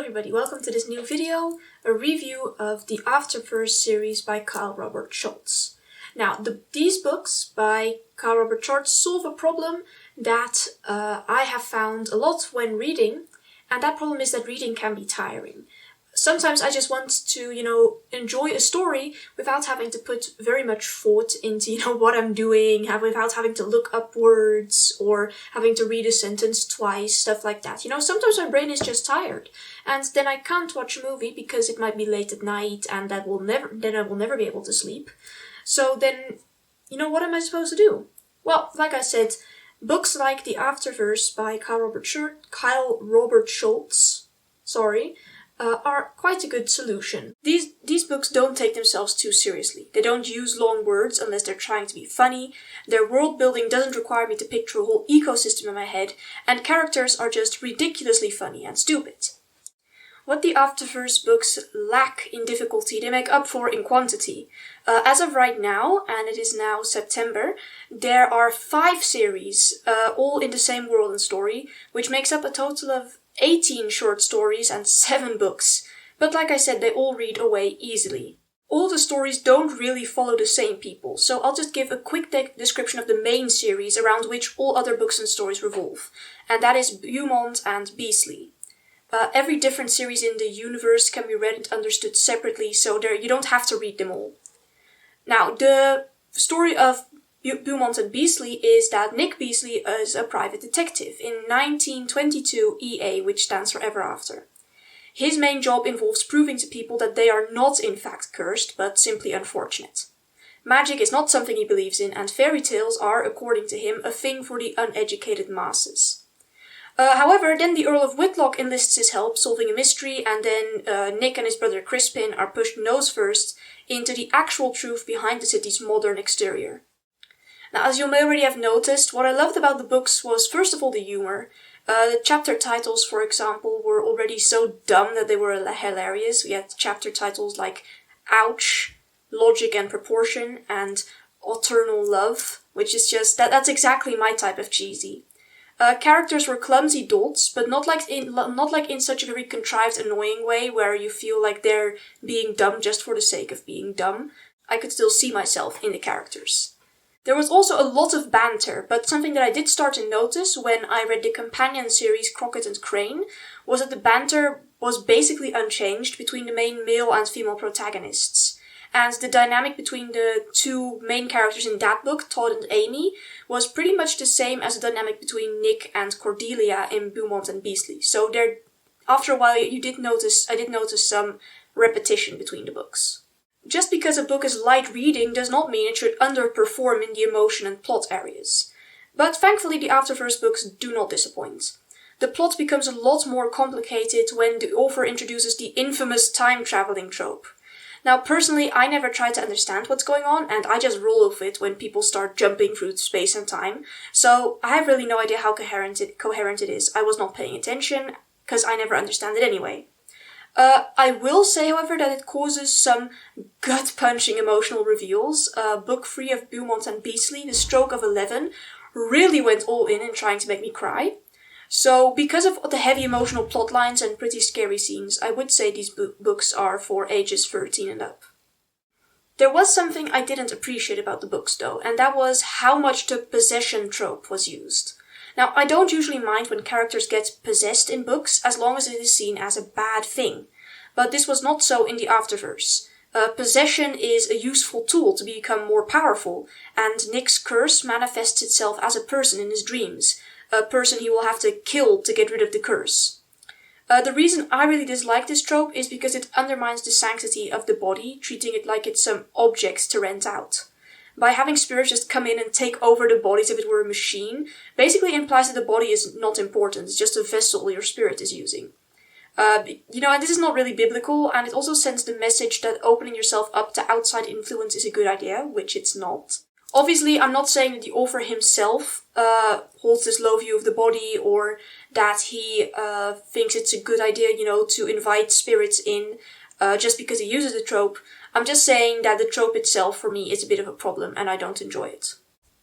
everybody, welcome to this new video, a review of the Afterverse series by Kyle Robert Schultz. Now, these books by Kyle Robert Schultz solve a problem that I have found a lot when reading, and that problem is that reading can be tiring. Sometimes I just want to, enjoy a story without having to put very much thought into, what I'm doing, without having to look up words or having to read a sentence twice, stuff like that. Sometimes my brain is just tired, and then I can't watch a movie because it might be late at night, and then I will never be able to sleep. So then, what am I supposed to do? Well, like I said, books like The Afterverse by Kyle Robert Schultz, are quite a good solution. These books don't take themselves too seriously. They don't use long words unless they're trying to be funny. Their world building doesn't require me to picture a whole ecosystem in my head, and characters are just ridiculously funny and stupid. What the Afterverse books lack in difficulty, they make up for in quantity. As of right now, and it is now September, there are 5 series, all in the same world and story, which makes up a total of 18 short stories and 7 books. But like I said, they all read away easily. All the stories don't really follow the same people, so I'll just give a quick description of the main series around which all other books and stories revolve. And that is Beaumont and Beasley. Every different series in the universe can be read and understood separately, so you don't have to read them all. Now, the story of Beaumont and Beasley is that Nick Beasley is a private detective in 1922 EA, which stands for Ever After. His main job involves proving to people that they are not in fact cursed, but simply unfortunate. Magic is not something he believes in, and fairy tales are, according to him, a thing for the uneducated masses. However, then the Earl of Whitlock enlists his help solving a mystery, and then Nick and his brother Crispin are pushed nose first into the actual truth behind the city's modern exterior. Now, as you may already have noticed, what I loved about the books was first of all the humor. The chapter titles, for example, were already so dumb that they were hilarious. We had chapter titles like Ouch, Logic and Proportion, and Eternal Love, which is just, that's exactly my type of cheesy. Characters were clumsy dolts, but not like in such a very contrived, annoying way where you feel like they're being dumb just for the sake of being dumb. I could still see myself in the characters. There was also a lot of banter, but something that I did start to notice when I read the companion series Crockett and Crane was that the banter was basically unchanged between the main male and female protagonists. And the dynamic between the 2 main characters in that book, Todd and Amy, was pretty much the same as the dynamic between Nick and Cordelia in Beaumont and Beasley. So after a while, I did notice some repetition between the books. Just because a book is light reading does not mean it should underperform in the emotion and plot areas. But thankfully, the Afterverse books do not disappoint. The plot becomes a lot more complicated when the author introduces the infamous time-traveling trope. Now, personally, I never try to understand what's going on, and I just roll with it when people start jumping through space and time. So I have really no idea how coherent it is. I was not paying attention, because I never understand it anyway. I will say, however, that it causes some gut-punching emotional reveals. Book 3 of Beaumont and Beasley, The Stroke of 11, really went all in trying to make me cry. So, because of the heavy emotional plot lines and pretty scary scenes, I would say these books are for ages 13 and up. There was something I didn't appreciate about the books, though, and that was how much the possession trope was used. Now, I don't usually mind when characters get possessed in books, as long as it is seen as a bad thing. But this was not so in the Afterverse. Possession is a useful tool to become more powerful, and Nick's curse manifests itself as a person in his dreams. A person he will have to kill to get rid of the curse. The reason I really dislike this trope is because it undermines the sanctity of the body, treating it like it's some object to rent out. By having spirits just come in and take over the body as if it were a machine, basically implies that the body is not important, it's just a vessel your spirit is using. And this is not really biblical, and it also sends the message that opening yourself up to outside influence is a good idea, which it's not. Obviously, I'm not saying that the author himself holds this low view of the body, or that he thinks it's a good idea, to invite spirits in just because he uses the trope. I'm just saying that the trope itself, for me, is a bit of a problem, and I don't enjoy it.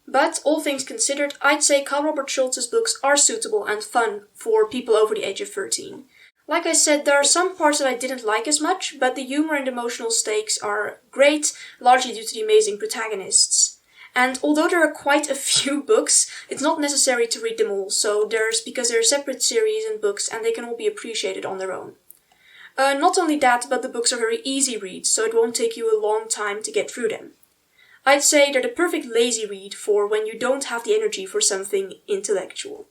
But, all things considered, I'd say Kyle Robert Schultz's books are suitable and fun for people over the age of 13. Like I said, there are some parts that I didn't like as much, but the humor and emotional stakes are great, largely due to the amazing protagonists. And although there are quite a few books, it's not necessary to read them all, because they're separate series and books and they can all be appreciated on their own. Not only that, but the books are very easy reads, so it won't take you a long time to get through them. I'd say they're the perfect lazy read for when you don't have the energy for something intellectual.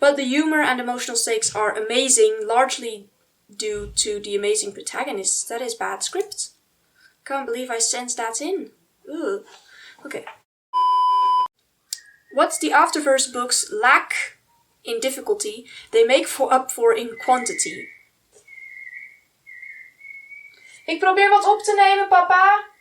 But the humor and emotional stakes are amazing, largely due to the amazing protagonists. That is bad script. Can't believe I sensed that in. Ugh. Okay. What the Afterverse books lack in difficulty, they make up for in quantity. Ik probeer wat op te nemen, papa.